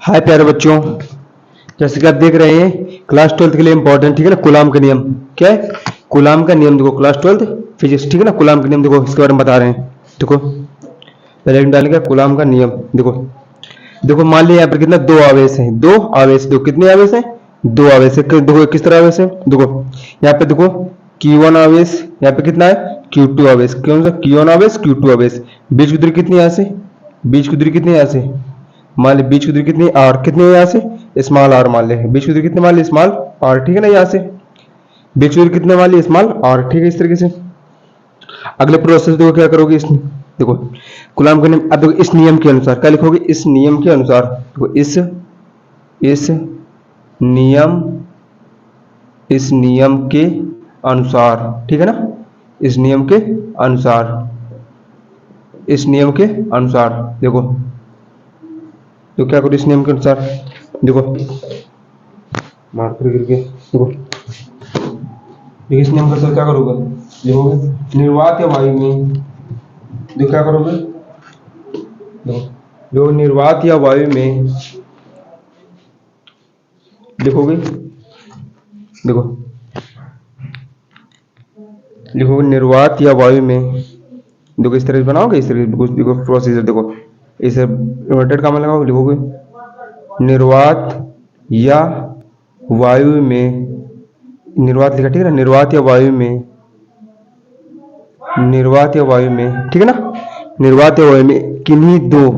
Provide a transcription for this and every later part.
हाय प्यारे बच्चों, जैसे कि आप देख रहे हैं क्लास 12th के लिए इंपॉर्टेंट, ठीक है ना। कूलाम का नियम क्या है? कूलाम का नियम देखो, क्लास 12th फिजिक्स, ठीक है ना। कूलाम का नियम देखो, इसके बारे में बता रहे हैं। देखो पहले डालेंगे कूलाम का नियम। देखो देखो मान लिया यहाँ पर कितना, दो आवेश हैं, दो आवेश, दो कितने आवेश हैं? दो आवेश है। देखो किस तरह आवेश है, देखो यहाँ पे देखो Q1 आवेश, यहाँ पे कितना है Q2 आवेश। कौन सा Q1 आवेश, Q2 आवेश। बीच की दूरी कितनी है यहाँ से? बीच की दूरी कितनी है यहाँ से? मान ली बीच की दूरी कितनी, आर कितनी है यहाँ से? स्मॉल आर मान ले। बीच की दूरी कितनी मान ली? स्मॉल आर, ठीक है ना। यहाँ से बीच की दूरी कितने मान ली? स्मॉल आर, ठीक है। इस तरीके से अगले प्रोसेस देखो क्या करोगे। इस देखो कूलाम का नियम, अब देखो इस नियम के अनुसार क्या लिखोगे? इस नियम के अनुसार देखो, इस नियम के अनुसार, ठीक है ना। इस नियम के अनुसार, इस नियम के अनुसार देखो तो क्या करो। इस नियम के अनुसार देखो, मार कर गिर के देखो, इस नियम के अनुसार क्या करोगे? देखोगे निर्वात या वायु में, देखो क्या करोगे, देखो जो निर्वात या वायु में लिखोगे, देखो लिखोगे निर्वात या वायु में। देखो इस तरह से बनाओगे, इस तरह से देखो प्रोसीजर, देखो इसे इन्वर्टेड कॉमा लगाओगे, लिखोगे निर्वात या वायु में, निर्वात लिखा, ठीक है ना। निर्वात या वायु में, निर्वात या वायु में, ठीक है ना। निर्वात या वायु में किन्हीं दो,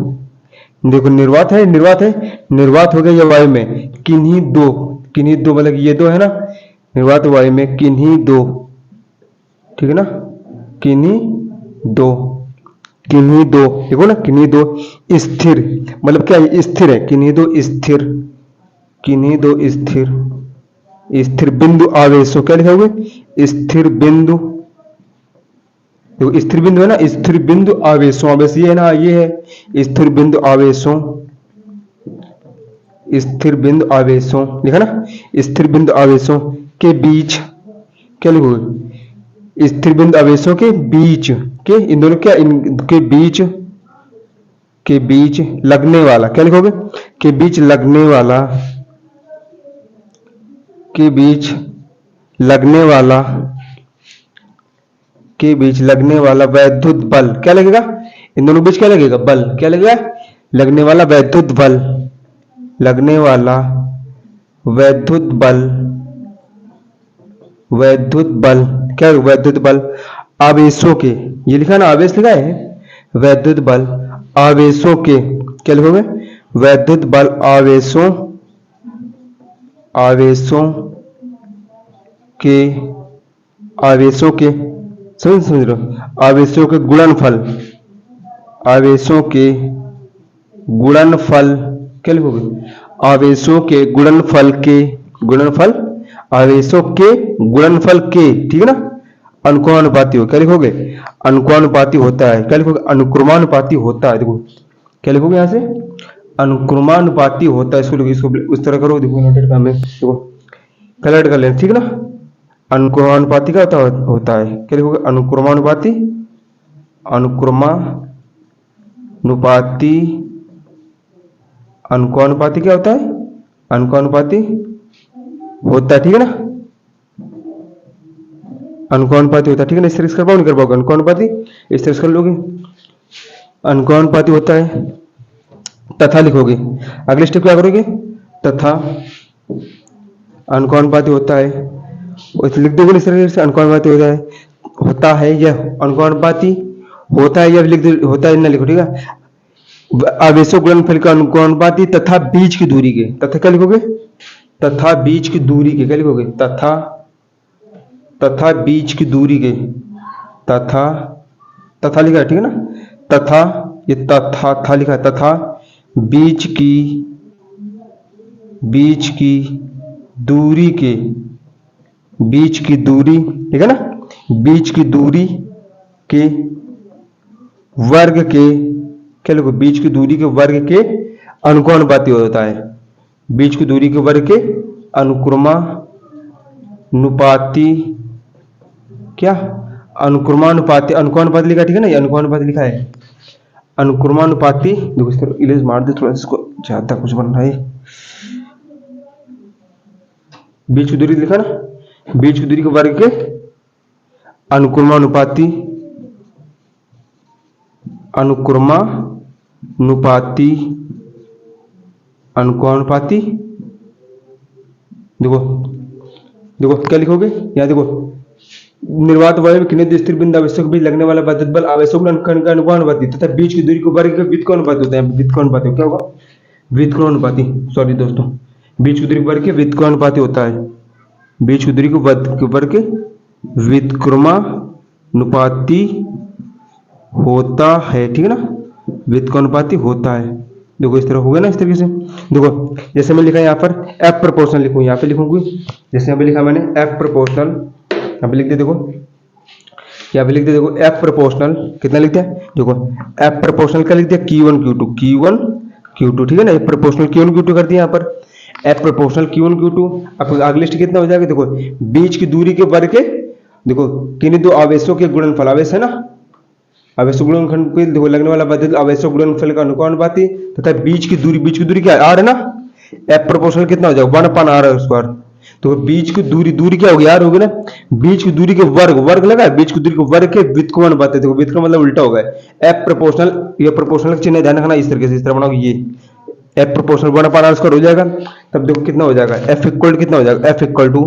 देखो निर्वात है, निर्वात है, निर्वात हो गया या वायु में किन्हीं दो, किन्हीं दो मतलब ये दो है ना। निर्वात वायु में किन्हीं दो, ठीक है ना। किन्हीं दो, किन्हीं दो, देखो ना, किन्हीं दो स्थिर, मतलब क्या है? स्थिर है। किन्हीं दो स्थिर, किन्हीं दो स्थिर, स्थिर बिंदु आवेशों, क्या लिखोगे? स्थिर बिंदु, देखो स्थिर बिंदु है ना, स्थिर बिंदु आवेशों, आवेश ये है ना, ये है स्थिर बिंदु आवेशों, स्थिर बिंदु आवेशों लिखा ना। स्थिर बिंदु आवेशों के बीच क्या लिखोगे? स्थिर बिंदु आवेशों के बीच के, इन दोनों क्या, इनके बीच, के बीच लगने वाला, क्या लिखोगे? के बीच लगने वाला, के बीच लगने वाला, के बीच लगने वाला वैद्युत बल, क्या लगेगा? इन दोनों बीच क्या लगेगा? बल, क्या लगेगा? लगने वाला वैद्युत बल, लगने वाला वैद्युत बल, वैद्युत बल, क्या है? वैद्युत बल आवेशों के, ये लिखा ना, आवेश लिखा है, वैद्युत बल आवेशों के, क्या लिखोगे? वैद्युत बल आवेशों, आवेशों के, आवेशों के, समझ रहे हो? आवेशों के गुणनफल, आवेशों के गुणनफल, क्या लिखोगे? आवेशों के गुणनफल के, गुणनफल आवेशों के गुणनफल के, ठीक है ना। अनुक्रमानुपाती हो, क्या लिखोगे? अनुक्रमानुपाती होता है, क्या लिखोगे? अनुक्रमानुपाती होता है। देखो क्या लिखोगे यहाँ से? अनुक्रमानुपाती होता है, इसको उस तरह करो। देखो नोटेड काम है, देखो कलर कर लेना, ठीक है ना। अनुक्रमानुपाती क्या होता है, क्या लिखोगे? अनुक्रमानुपाती, अनुक्रमानुपाती, अनुक्रमानुपाती क्या होता है? अनुक्रमानुपाती होता है, ठीक है ना। अनुक्रमानुपाती होता है, ठीक है ना। इस तरह से कर पाओ, नहीं कर पाओगे? अनुक्रमानुपाती इस तरह से कर लोगे, अनुक्रमानुपाती होता है। तथा लिखोगे, अगले स्टेप क्या करोगे? तथा अनुक्रमानुपाती होता है, लिख दोगे इस तरह से। अनुक्रमानुपाती होता है, होता है या अनुक्रमानुपाती होता है, या लिख दो होता है ना, लिखो, ठीक है। आवेशों गुणनफल का अनुक्रमानुपाती तथा बीच की दूरी के, तथा क्या लिखोगे? तथा बीच की दूरी के, क्या लिखोगे? तथा, तथा बीच की दूरी के, तथा, तथा लिखा है, ठीक है ना। तथा, ये तथा था लिखा है, तथा बीच की, बीच की दूरी के, बीच की दूरी, ठीक है ना। बीच की दूरी के वर्ग के, क्या लिखो? बीच की दूरी के वर्ग के अनुक्रमानुपाती होता है। बीच की दूरी के वर्ग के अनुक्रमानुपाती, क्या? अनुक्रमानुपाती, अनुक्रमानुपाती लिखा, ठीक है ना। ये अनुक्रमानुपाती लिखा है, अनुक्रमानुपाती। देखो इस तरह इरेज मार दे थोड़ा, इसको ज्यादा कुछ बनना है, बीच की दूरी लिखा ना, बीच की दूरी के वर्ग के अनुक्रमानुपाती अनुक्रमानुपाती अनुक्रमानुपाती देखो देखो क्या लिखोगे यहाँ देखो, निर्वात वायु में किन्हीं स्थिर बिंदु आवेशों के बीच लगने वाला विद्युत बल आवेशों के कण का अनुपाती तथा बीच की दूरी को वर्ग के व्युत्क्रमानुपाती होता है। व्युत्क्रमानुपाती क्या होगा, व्युत्क्रमानुपाती, सॉरी दोस्तों, बीच की दूरी को वर्ग के व्युत्क्रमानुपाती होता है, बीच की दूरी को वर्ग के व्युत्क्रमानुपाती होता है, ठीक है ना, व्युत्क्रमानुपाती होता है। देखो इस तरह हो गया ना, इस तरीके से देखो, जैसे मैं लिखा यहाँ पर एफ प्रोपोर्शनल लिखूँ, यहाँ पे लिखूंगी जैसे यहाँ पे लिखा मैंने एफ प्रोपोर्शनल, यहाँ पे लिख दिया देखो, यहाँ पे लिख दिया देखो एफ प्रोपोर्शनल कितना लिख दिया, देखो एफ प्रोपोर्शनल का लिख दिया Q1 Q2, ठीक है ना, एफ प्रोपोर्शनल Q1 Q2 कर दिया यहाँ पर, एफ प्रोपोर्शनल Q1 Q2। अब अगली स्टेप कितना हो जाएगा, देखो बीच की दूरी के वर्ग के, देखो किन्हीं दो आवेशों के गुणनफल, आवेश है ना, आवेशों गुणनफल पे देखो लगने वाला विद्युत आवेशों गुणनफल का अनुपाती तथा बीच की दूरी क्या आर है ना, एफ प्रोपोर्शनल कितना हो जाएगा 1/r स्क्वायर। तो बीच की दूरी क्या होगी, आर होगी ना, बीच की दूरी के वर्ग लगा, बीच की दूरी के वर्ग के व्युत्क्रमानुपाती, देखो व्युत्क्रम मतलब उल्टा होगा, एफ प्रोपोर्शनल, ये प्रोपोर्शनल चिन्ह ध्यान रखना, इस तरीके से इस तरह बनाओगे, ये एफ प्रोपोर्शनल 1/r स्क्वायर हो जाएगा। तब देखो कितना हो जाएगा, एफ इक्वल कितना हो जाएगा, एफ इक्वल टू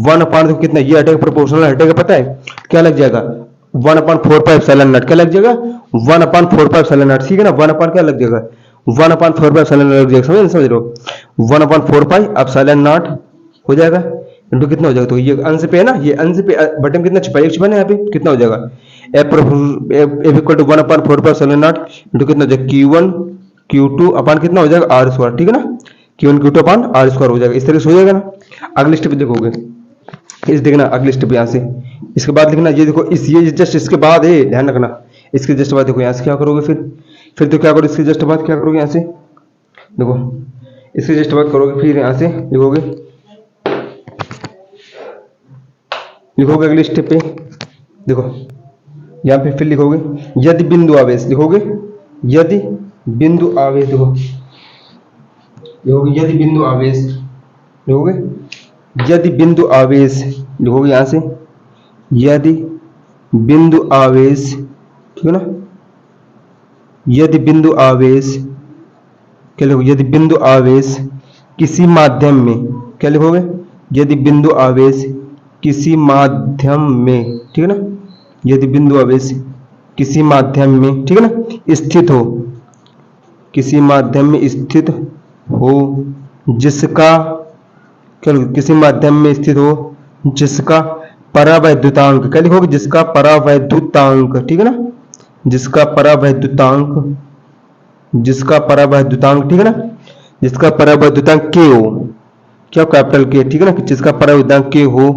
1/, कितना ये हटेगा, प्रोपोर्शनल हटेगा, पता है क्या लग जाएगा 1/4 एप्सिलॉन नॉट, क्या लग जाएगा 1/4 एप्सिलॉन नॉट, ठीक है ना, 1 क्या लग जाएगा 1/4 एप्सिलॉन नॉट लग जाएगा, समझ रहे हो, 1/4 एप्सिलॉन नॉट हो जाएगा, इंटू कितना हो जाएगा, तो ये अंश पे है ना, ये अंश पे बटन कितना छिपा है, यहाँ पे कितना हो जाएगा, F equal to 1/4 epsilon not into कितना हो जाएगा Q1 Q2 अपान कितना हो जाएगा R स्क्वायर, ठीक है ना, Q1 Q2 upon R square हो जाएगा, इस तरीके से हो जाएगा ना। अगली स्टेप देखोगे, इस देखना अगली स्टेप यहाँ से, इसके बाद लिखना, ये देखो ये जस्ट इसके बाद है, ध्यान रखना, इसके जस्ट बाद देखो यहाँ से क्या करोगे, फिर तो क्या करोगे, इसके जस्ट बाद क्या करोगे, यहाँ से देखो इसके जस्ट बाद करोगे, फिर यहाँ से लिखोगे अगली स्टेप पे, देखो यहाँ पे फिर लिखोगे यदि बिंदु आवेश, लिखोगे यदि बिंदु आवेश, देखो लिखोगे यदि बिंदु आवेश, लिखोगे यदि बिंदु आवेश, लिखोगे यहाँ से यदि बिंदु आवेश, ठीक है ना, यदि बिंदु आवेश, क्या लिखोगे, यदि बिंदु आवेश किसी माध्यम में, क्या लिखोगे, यदि बिंदु आवेश किसी माध्यम में, ठीक है ना, यदि बिंदु आवेश किसी माध्यम में, ठीक है ना, स्थित हो, किसी माध्यम में स्थित हो जिसका, क्या लिखोगे, किसी माध्यम में स्थित हो जिसका परावैद्युतांक, क्या लिखोगे, जिसका परावैद्युतांक, ठीक है ना, जिसका परावैद्युतांक, ठीक है ना, जिसका परावैद्युतांक K हो, क्या कैपिटल K, ठीक है ना, जिसका परावैद्युतांक K हो,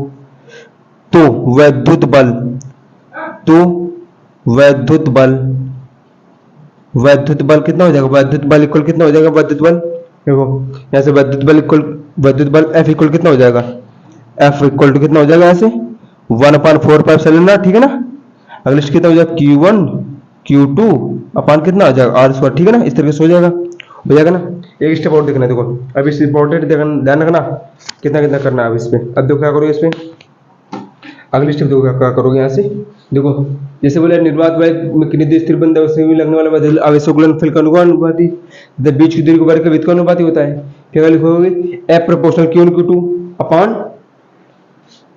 तो वैद्युत बल कितना हो जाएगा, वैद्युत बल इक्वल कितना हो जाएगा, वैद्युत बल देखो यहाँ से वैद्युत बल F इक्वल कितना हो जाएगा, F इक्वल टू कितना हो जाएगा, यहाँ से 1/4 एप्सिलॉन नॉट, ठीक है ना, अगले कितना हो जाएगा Q1 Q2 अपान कितना हो जाएगा R स्क्वायर, ठीक है ना, इस तरीके से हो जाएगा ना। एक स्टेप और देखना, देखो अब इस इंपॉर्टेंट ध्यान रखना कितना करना है अब इस पे। अब देखो क्या करोगे इस पे, अगली स्टेप देखो क्या करोगे, यहाँ से देखो जैसे बोले निर्वात में किन्हीं स्थिर बंद में लगने वाला आवेशों गुणनफल का अनुपाती बीच की दूरी को वर्ग के व्युत्क्रमानुपाती होता है। क्या लिखोगे, एफ प्रोपोर्शनल Q1 Q2 अपान,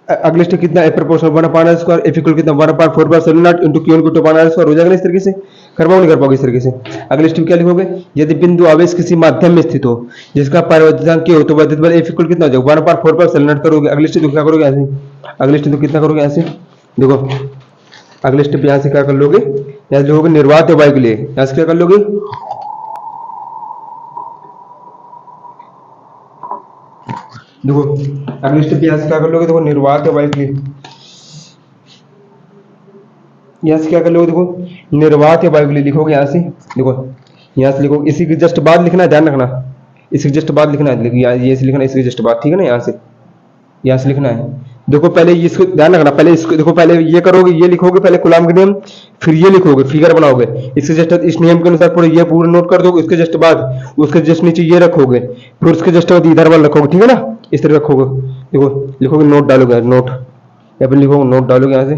अगले स्टेप कितना, F proportional 1/r square, F equal कितना 1/4 epsilon not into Q1 Q2 upon R square हो जाएगा ना, इस तरीके से करवाओ नहीं कर पाओगे इस तरीके से। अगले स्टेप क्या लिखोगे, यदि बिंदु आवेश किसी माध्यम में स्थित हो जिसका परावैद्युतांक K हो तो वैद्युत बल F इक्वल कितना हो जाएगा 1/4 एप्सिलॉन नॉट करोगे। अगले स्टेप क्या करोगे, ऐसे अगले स्टेप कितना करोगे, ऐसे देखो अगले स्टेप यहाँ से क्या कर लोगे, यहाँ से लिखोगे निर्वात वायु के लिए, यहाँ से क्या कर लोगे, देखो अगले स्टेप यहाँ से क्या कर लोगे, देखो निर्वात वायु के लिए, यहाँ से क्या कर लोगे, देखो निर्वात वायु के लिए लिखोगे, यहाँ से देखो यहाँ से लिखोगे, इसी के जस्ट बाद लिखना है, ध्यान रखना इसके जस्ट बाद लिखना है, ये से लिखना है इसके जस्ट बाद, ठीक है ना, यहाँ से लिखना है, देखो पहले इसको ध्यान रखना, पहले इसको देखो, पहले ये करोगे, ये लिखोगे पहले कूलाम का नियम, फिर ये लिखोगे, फिगर बनाओगे, इसके जस्ट इस नियम के अनुसार पूरा ये पूरा नोट कर दोगे, उसके जस्ट बाद उसके जस्ट नीचे ये रखोगे, फिर उसके जस्ट बाद इधर वाला रखोगे, ठीक है ना, इस तरह रखोगे। देखो लिखोगे, नोट डालोगे, नोट या फिर लिखोगे, नोट डालोगे यहाँ से,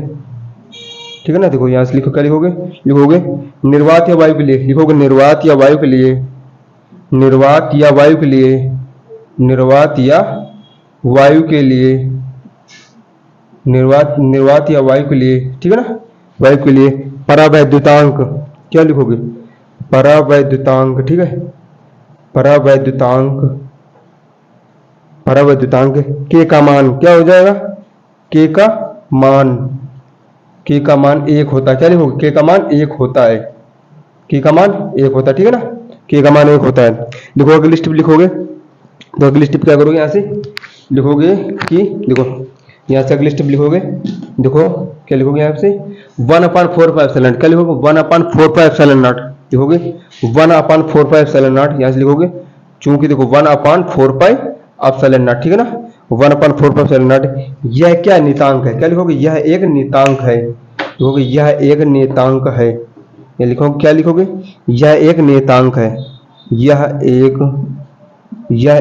ठीक है ना। देखो यहाँ से लिखो, क्या लिखोगे, लिखोगे निर्वात या वायु के लिए, लिखोगे निर्वात या वायु के लिए, निर्वात या वायु के लिए, निर्वात या वायु के लिए, निर्वात या वायु के लिए, ठीक है ना, वायु के लिए परावैद्युतांक, क्या लिखोगे, परावैद्युतांक, ठीक है, परावैद्युतांक, परावैद्युतांक के का मान क्या हो जाएगा, के का मान, के का मान एक होता है, क्या लिखोगे, के का मान एक होता है, के का मान एक होता है, ठीक है ना, के का मान एक होता है। देखो अगली स्टेप लिखोगे, तो अगली स्टेप क्या करोगे, यहाँ से लिखोगे कि देखो यहाँ से अगली स्टेप लिखोगे, देखो क्या लिखोगे यहाँ से 1/4πε0, क्या लिखोगे 1/4πε0 लिखोगे, 1/4πε0 यहाँ से लिखोगे, चूंकि देखो 1/4πε0, ठीक है ना, 1/4πε0, यह क्या नितांक है, क्या लिखोगे, यह एक नितांक है, लिखोगे यह एक नियतांक है, ये लिखोगे, क्या लिखोगे, यह एक नियतांक है, यह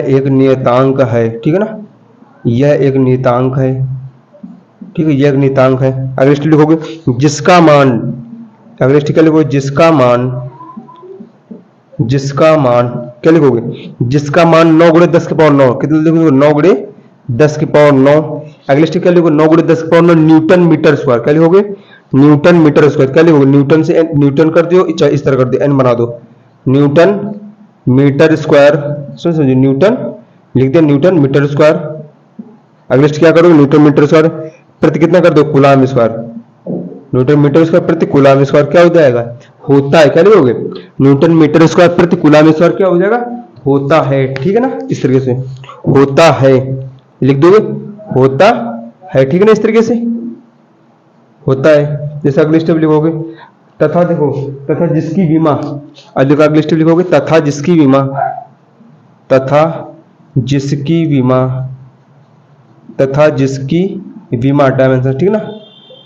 एक नियतांक है, ठीक है ना, यह एक नियतांक है, ठीक है, यह एक नियतांक है। अगले स्टेप लिखोगे जिसका मान, अगले स्टेप क्या लिखोगे, जिसका मान, जिसका मान क्या लिखोगे, जिसका मान 9 × 10⁹ कितना लिखोगे, 9 × 10⁹। अगले स्टेप क्या लिखोगे, 9 × 10⁹ न्यूटन मीटर स्क्वायर, क्या लिखोगे, न्यूटन मीटर स्क्वायर, क्या लिखोगे, न्यूटन से न्यूटन कर दियो, इस तरह कर दियो, एन बना दो, न्यूटन मीटर स्क्वायर, समझिए न्यूटन लिख दिया, न्यूटन मीटर स्क्वायर। अगले स्टेप क्या करोगे, न्यूटन मीटर स्क्वायर प्रति कितना कर दो, coulomb square, newton metre square प्रति कूलाम स्क्वायर क्या हो जाएगा, होता है, क्या लिखोगे, न्यूटन मीटर स्क्वायर प्रति कूलाम स्क्वायर क्या हो जाएगा, होता है, ठीक है ना, इस तरीके से होता है लिख दोगे, होता है, ठीक है ना, इस तरीके से होता है। जैसे अगले स्टेप लिखोगे, तथा देखो, तथा जिसकी विमा, देखो अगले स्टेप लिखोगे, तथा जिसकी विमा, तथा जिसकी विमा, तथा जिसकी विमा डायमेंशन, ठीक है ना,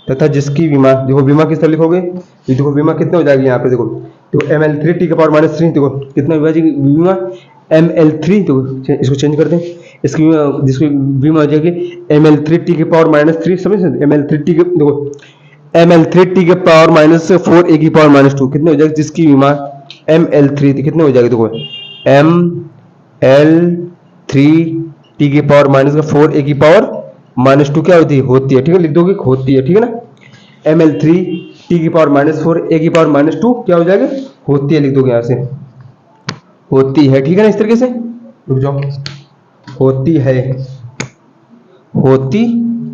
तथा जिसकी विमा, देखो विमा किस तरह लिखोगे, ये देखो विमा कितने हो जाएगी यहाँ पे, देखो देखो ml3 t⁻−3, देखो कितना हो जाएगी विमा, ml3, तो इसको चेंज कर दें, इसकी जिसकी विमा हो जाएगी ml3 t⁻−3, समझ ml3 t, देखो ml3 t⁻−4 a⁻−2 कितने हो जाएगी, जिसकी विमा ml3 कितने हो जाएगी, देखो ml3 t⁻4 a⁻−2 क्या होती है, ठीक है, लिख दोगे होती है, ठीक है ना, ml3 t⁻4 a⁻−2 क्या हो जाएगा, होती है, लिख दोगे यहाँ से होती है, ठीक है ना, इस तरीके से रुक जाओ, होती है, होती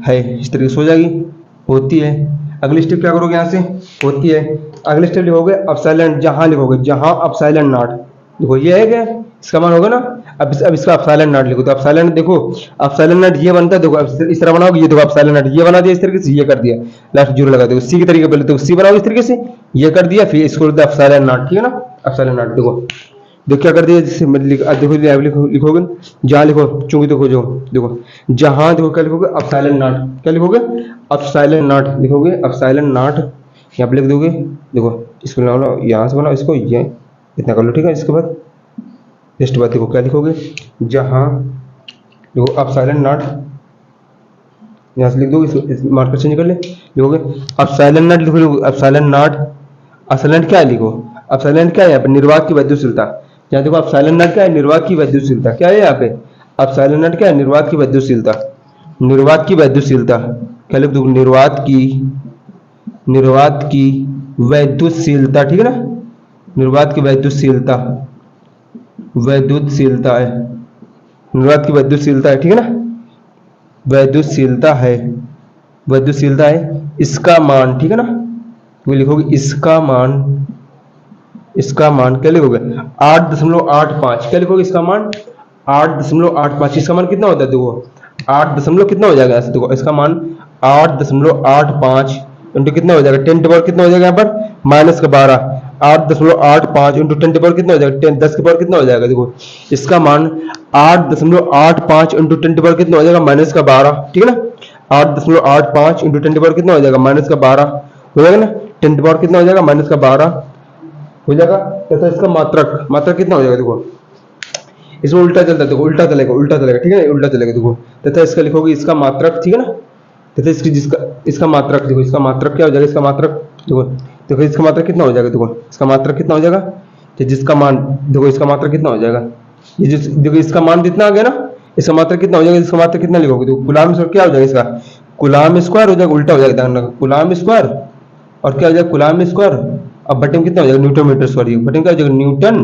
है, इस तरीके से हो जाएगी, होती है। अगली स्टेप क्या करोगे, यहाँ से होती है, अगले स्टेप लिखोगे एप्सिलॉन, जहां लिखोगे जहां एप्सिलॉन नॉट, देखो ये है क्या, इसका मान होगा ना, अब इसका एप्सिलॉन नॉट लिखो, तो एप्सिलॉन देखो एप्सिलॉन नॉट ये बनता है, देखो इस तरह बनाओगे, ये देखो एप्सिलॉन नॉट ये बना दिया, इस तरीके से ये कर दिया, लास्ट जीरो लगा दो, सी के तरीके पहले तो सी बनाओ इस तरीके से, ये कर दिया, फिर इसको एप्सिलॉन नॉट, ठीक है ना, एप्सिलॉन नॉट देखो क्या कर दिया, जैसे देखो लिखोगे जहां लिखो, चूंकि देखो जो देखो जहां देखो क्या लिखोगे, एप्सिलॉन नॉट, क्या लिखोगे, एप्सिलॉन नॉट लिखोगे, एप्सिलॉन नॉट यहाँ पे लिख दोगे, देखो इसको बनाओ, यहाँ से बनाओ इसको, ये इतना कर लो, ठीक है। इसके बाद नेक्स्ट बात देखो क्या लिखोगे, जहां देखो एप्सिलॉन नॉट, यहाँ से लिख दो, इसको मार्कर चेंज कर ले, लिखोगे एप्सिलॉन नॉट, लिखो एप्सिलॉन नॉट, एप्सिलॉन क्या है, लिखो एप्सिलॉन क्या है, यहाँ पे निर्वात की वैद्युशीलता, यहाँ देखो एप्सिलॉन नॉट क्या है, निर्वात की वैद्युशीलता, क्या है यहाँ पे एप्सिलॉन नॉट क्या है, निर्वात की वैद्युशीलता, निर्वात की वैद्युशीलता क्या लिख दो, निर्वात की वैद्युशीलता, ठीक है ना, निर्वात की वैद्युशीलता, वैद्युशीलता है, निर्वात की वैद्युशीलता है, ठीक है ना, वैद्युशीलता है, वैद्युशीलता है, इसका मान, ठीक है ना, तो लिखोगे इसका मान, इसका मान क्या लिखोगे 8.85, क्या लिखोगे इसका मान 8.85, इसका मान कितना होता है, देखो 8 कितना हो जाएगा ऐसे, देखो इसका मान 8.85 इंटू कितना हो जाएगा, 10 कितना हो जाएगा यहाँ पर -12, 8.85 इंटू 10 कितना हो जाएगा, 10 कितना हो जाएगा, देखो इसका मान 8.85 इंटू 10 कितना हो जाएगा -12, ठीक है ना, 8.85 इंटू 10 पावर कितना हो जाएगा, -12 हो जाएगा ना। 10 पावर कितना हो जाएगा, -12 हो जाएगा। तथा इसका मात्रक, मात्रक कितना हो जाएगा, देखो इसमें उल्टा चलता है, देखो उल्टा चलेगा, ठीक है, उल्टा चलेगा देखो। तथा इसका लिखोगे इसका मात्रक, ठीक है ना। तथा इसकी इसका मात्रक, देखो इसका मात्रक क्या हो जाएगा, इसका मात्रक देखो, देखो इसका मात्रक कितना हो जाएगा, देखो इसका मात्रक कितना हो जाएगा, तो जिसका मान, देखो इसका मात्रक कितना हो जाएगा, ये जिस, देखो इसका मान कितना आ गया ना, इसका मात्रक कितना हो जाएगा, इसका मात्रक कितना लिखोगे, देखो कूलाम स्क्वायर क्या हो जाएगा, इसका कूलाम स्क्वायर हो जाएगा, उल्टा हो जाएगा, ध्यान रखो कूलाम स्क्वायर और क्या हो जाएगा कूलाम स्क्वायर। अब बटे में कितना हो जाएगा, न्यूटन मीटर स्क्वायर, बटे में क्या हो जाएगा, न्यूटन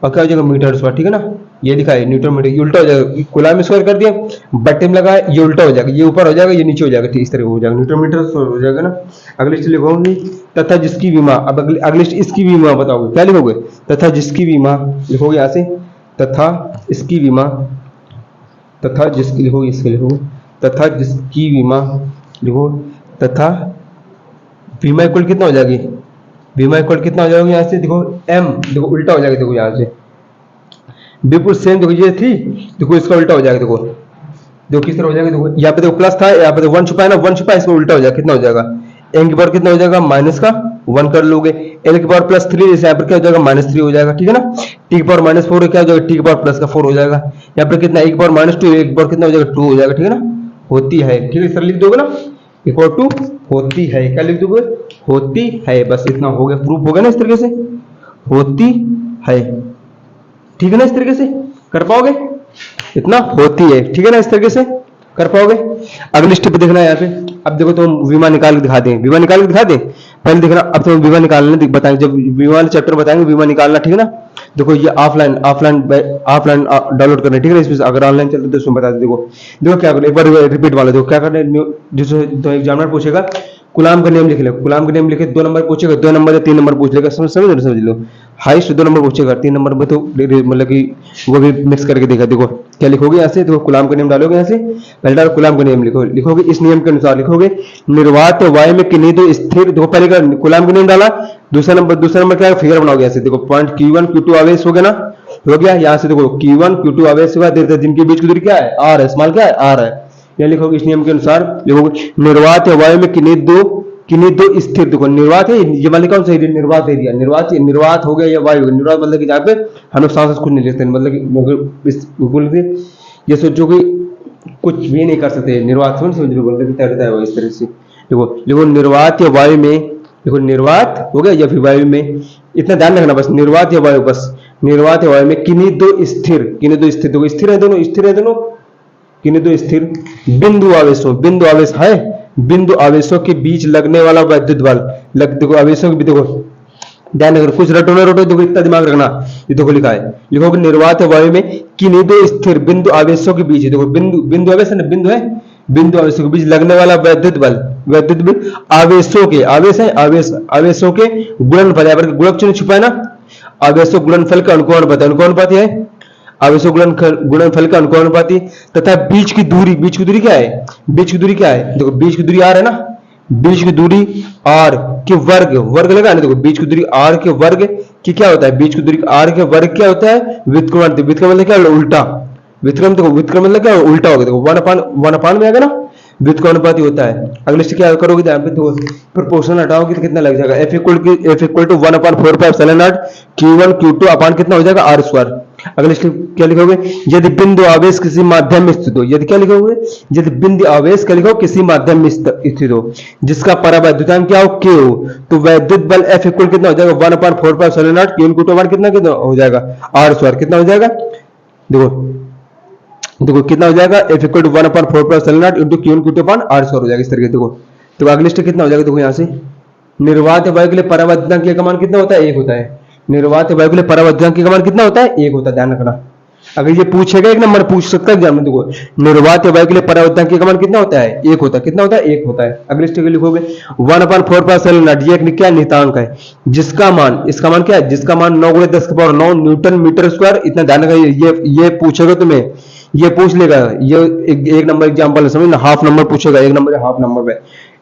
और क्या हो जाएगा, मीटर स्क्वायर, ठीक है ना। ये लिखा है न्यूटन मीटर, ये उल्टा हो जाएगा, कूलाम स्क्वायर कर दिया, बटे में लगा है, ये उल्टा हो जाएगा, ये ऊपर हो जाएगा, ये नीचे हो जाएगा, ठीक इस तरह हो जाएगा, न्यूटन मीटर स्क्वायर हो जाएगा ना। अगले स्टेप लिखोगे तथा जिसकी विमा, अब अगले इसकी विमा बताओगे, क्या लिखोगे, तथा जिसकी विमा लिखोगे यहाँ से, तथा इसकी विमा, तथा जिसकी लिखोगे, इसके लिखोगे तथा जिसकी विमा लिखो, तथा बीमा इक्वल कितना हो जाएगी, बीमा इक्वल कितना हो जाएगा, यहाँ से देखो एम, देखो उल्टा हो जाएगा, देखो यहाँ से बिल्कुल सेम, देखो ये थी, देखो इसका उल्टा हो जाएगा, देखो किस तरह हो जाएगा, देखो यहाँ पे देखो प्लस था, यहाँ पे तो 1 छुपा है ना, 1 छुपा है, इसमें उल्टा हो जाएगा, कितना हो जाएगा, एन की पावर कितना हो जाएगा, -1 कर लोगे, एल की पावर +3, जैसे यहाँ पर क्या हो जाएगा, -3 हो जाएगा, ठीक है ना। टी की पावर -4 क्या हो जाएगा, टी की पावर +4 हो जाएगा, यहाँ पर कितना, ए की पावर -2, ए की पावर कितना हो जाएगा, 2 हो जाएगा, ठीक है ना, होती है, ठीक है, इस तरह लिख दोगे ना, इक्वल टू होती है, क्या लिख दोगे, होती है, बस इतना हो गया, प्रूफ हो गया ना, इस तरीके से होती है, ठीक है ना, इस तरीके से कर पाओगे, इतना होती है, ठीक है ना, इस तरीके से कर पाओगे। अगली स्टेप देखना है यहाँ पे, अब देखो तुम विमा निकाल के दिखा दें, विमा निकाल के दिखा दें, पहले देखना, अब तुम विमा निकालना बताएंगे, जब विमा वाले चैप्टर बताएंगे विमा निकालना, ठीक है ना। देखो ये ऑफलाइन डाउनलोड करना, ठीक है ना, इसमें अगर ऑनलाइन चलते तो उसमें बता दे। देखो देखो क्या करना, एक बार रिपीट वाला देखो क्या करना है, जिससे तो एग्जामिनर पूछेगा गुलाम का नियम लिख लो, गुलाम का नियम लिखे, 2 नंबर पूछेगा, 2 नंबर या 3 नंबर पूछ लेगा, समझ लो, हाईएस्ट 2 नंबर पूछेगा, 3 नंबर में तो मतलब कि वो भी मिक्स करके देखा। देखो क्या लिखोगे यहाँ से, देखो गुलाम का नियम डालोगे, यहाँ से पहले डालो गुलाम का नियम लिखोगे, इस नियम के अनुसार लिखोगे, निर्वात वायु में किन्हीं दो स्थिर, देखो पहले का गुलाम का नियम डाला, दूसरा नंबर क्या फिगर बनाओगे, ऐसे देखो पॉइंट Q1 Q2 आवेश हो गया ना, हो गया, यहाँ से देखो Q1 Q2 आवेश हुआ, जिनके बीच की दूरी क्या है, R है, स्मॉल क्या है, R है। यहाँ लिखोगे इस नियम के अनुसार लिखोगे, निर्वात वायु में किन्हीं दो स्थिर, देखो निर्वात है, ये वाले कौन सा एरिया, निर्वात एरिया, निर्वात हो गया या वायु, निर्वात मतलब कि जहाँ पे हम लोग सांस खुद नहीं लेते, मतलब कि ये सोचो कि कुछ भी नहीं कर सकते, निर्वात समझ लो, तैरता है वो इस तरह से। देखो निर्वात या वायु में, देखो निर्वात हो गया या फिर वायु में, इतना ध्यान रखना बस, निर्वात या वायु, बस निर्वात या वायु में किन्हीं दो स्थिर, देखो स्थिर है दोनों, किन्हीं दो स्थिर बिंदु आवेश है, बिंदु आवेशों के बीच लगने वाला वैद्युत बल, देखो आवेशों के, देखो ध्यान रखो, कुछ रटो ना रटो, देखो इतना दिमाग रखना, ये देखो लिखा है, लिखोगे निर्वात वायु में किन्हीं दो स्थिर बिंदु आवेशों के बीच, देखो बिंदु आवेश है ना, बिंदु आवेशों के बीच लगने वाला वैद्युत बल आवेशों के, आवेशों के गुणनफल, यहाँ पर गुणक चिन्ह छुपा है ना, आवेशों गुणनफल का अनुकोणपाती है, आवेशों गुणनफल का अनुकोणपाती, तथा बीच की दूरी क्या है, देखो बीच की दूरी r है ना, बीच की दूरी r के वर्ग लगा ना, देखो बीच की दूरी r के वर्ग की क्या होता है, बीच की दूरी r के वर्ग क्या होता है, व्युत्क्रमण मतलब क्या उल्टा, व्युत्क्रम मतलब क्या उल्टा होगा, देखो 1/1 में आएगा ना, व्युत्क्रमानुपाती होता है। अगले से क्या करोगे, यहाँ पे देखो प्रोपोर्शनल हटाओगे तो कितना लग जाएगा, F equal to 1/4πε0 Q1 Q2 अपान कितना हो जाएगा, R स्क्वायर। अगले क्या लिखोगे, यदि बिंदु आवेश किसी माध्यम में स्थित हो, यदि क्या लिखोगे, यदि बिंदु आवेश क्या लिखो, किसी माध्यम में स्थित हो जिसका परावैद्युतांक क्या हो, K हो, तो वैद्युत बल F इक्वल कितना हो जाएगा, 1/4πε0 Q1 Q2 अपान कितना हो जाएगा, R स्क्वायर। कितना हो जाएगा, देखो कितना हो जाएगा, F equal to 1/4πε0 into Q1 Q2 upon R square हो जाएगा, इस तरीके। देखो अगले स्टेप कितना हो जाएगा, देखो यहाँ से निर्वात वायु के लिए परावैद्युतांक का मान कितना होता है, 1 होता है, निर्वात वायु के लिए परावैद्युतांक का मान कितना होता है, 1 होता है, ध्यान रखना। अगर ये पूछेगा, 1 नंबर पूछ सकता है एग्जाम में, देखो निर्वात वायु के लिए परावैद्युतांक का मान कितना होता है, 1 होता है, कितना होता है, 1 होता है। अगले स्टेप लिखोगे 1/4πε0, ये एक क्या नियतांक है, जिसका मान, इसका मान क्या है, जिसका मान 9 × 10⁹ न्यूटन मीटर स्क्वायर, इतना ध्यान रखना, ये पूछेगा तुम्हें, ये पूछ लेगा, ये एक नंबर एग्जाम्पल है, समझ ना, हाफ नंबर पूछेगा, 1 नंबर या हाफ नंबर पे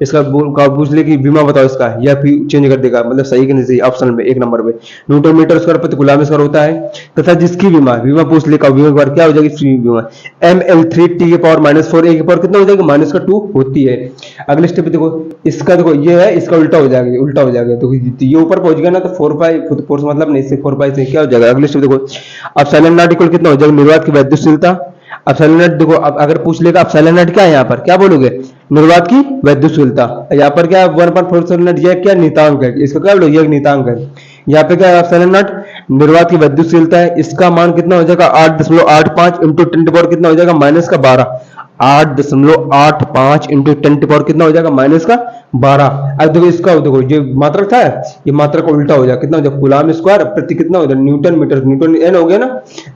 इसका पूछ ले कि बीमा बताओ इसका, या फिर चेंज कर देगा, मतलब सही कि नहीं सही, ऑप्शन में एक नंबर पे न्यूटन मीटर स्क्वायर प्रति कूलम स्क्वायर होता है। तथा जिसकी बीमा पूछ ले, बीमा के बाद क्या हो जाएगी, फ्री बीमा ml3 की पावर -4 की पावर कितना हो जाएगा, -2 होती है। अगले स्टेप देखो, इसका देखो ये है, इसका उल्टा हो जाएगा, उल्टा हो जाएगा, तो ये ऊपर पहुंच गया ना, तो 4 पाई फोर्स मतलब नहीं से 4 पाई से क्या हो जाएगा। अगले स्टेप देखो, अब साइलेंट नॉट इक्वल कितना हो जाएगा, निर्वात की वैद्युशीलता। अब साइलेंट नॉट देखो, अब अगर पूछ लेगा अब साइलेंट नॉट क्या है, यहाँ पर क्या बोलोगे, निर्वात की वैद्युशीलता। यहाँ पर क्या 1/4 साइलेंट नॉट, यह क्या नितांक है, इसका क्या बोलोगे, यह नितांक है। यहाँ पे क्या है साइलेंट नॉट, निर्वात की वैद्युशीलता है, इसका मान कितना हो जाएगा 8.85 इंटू 10 कितना हो जाएगा, -12। 8.85 इंटू 10 कितना हो जाएगा, -12। अब देखो इसका देखो, ये मात्रक था, ये मात्रक का उल्टा हो जाएगा, कितना हो जाएगा, कूलम स्क्वायर प्रति कितना हो जाएगा, न्यूटन मीटर, न्यूटन एन हो गया ना,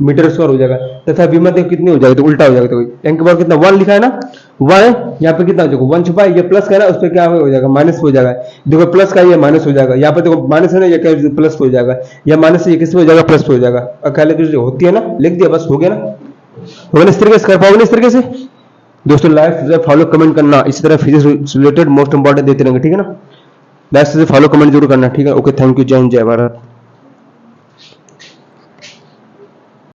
मीटर स्क्वायर हो जाएगा। तथा बीमा देखो कितनी हो जाएगी, तो उल्टा हो जाएगा। तो एन के पावर कितना 1 लिखा है ना, 1 है, यहाँ पे कितना हो जाएगा 1 छुपा है, ये प्लस का है ना, उस पर क्या हो जाएगा, माइनस हो जाएगा। देखो प्लस का ये माइनस हो जाएगा, यहाँ पे देखो माइनस है ना, ये क्या प्लस हो जाएगा, या माइनस ये किस पे हो जाएगा, प्लस हो जाएगा। कैलकुलेशन होती है ना, लिख दिया बस, हो गया ना, हो गया। इस तरीके से कर पाओगे, इस तरीके से दोस्तों। लाइक फॉलो कमेंट करना, इसी तरह फिजिक्स रिलेटेड मोस्ट इंपॉर्टेंट देते रहेंगे, ठीक है ना। लाइक से फॉलो कमेंट जरूर करना, ठीक है। ओके, थैंक यू, जय हिंद, जय भारत।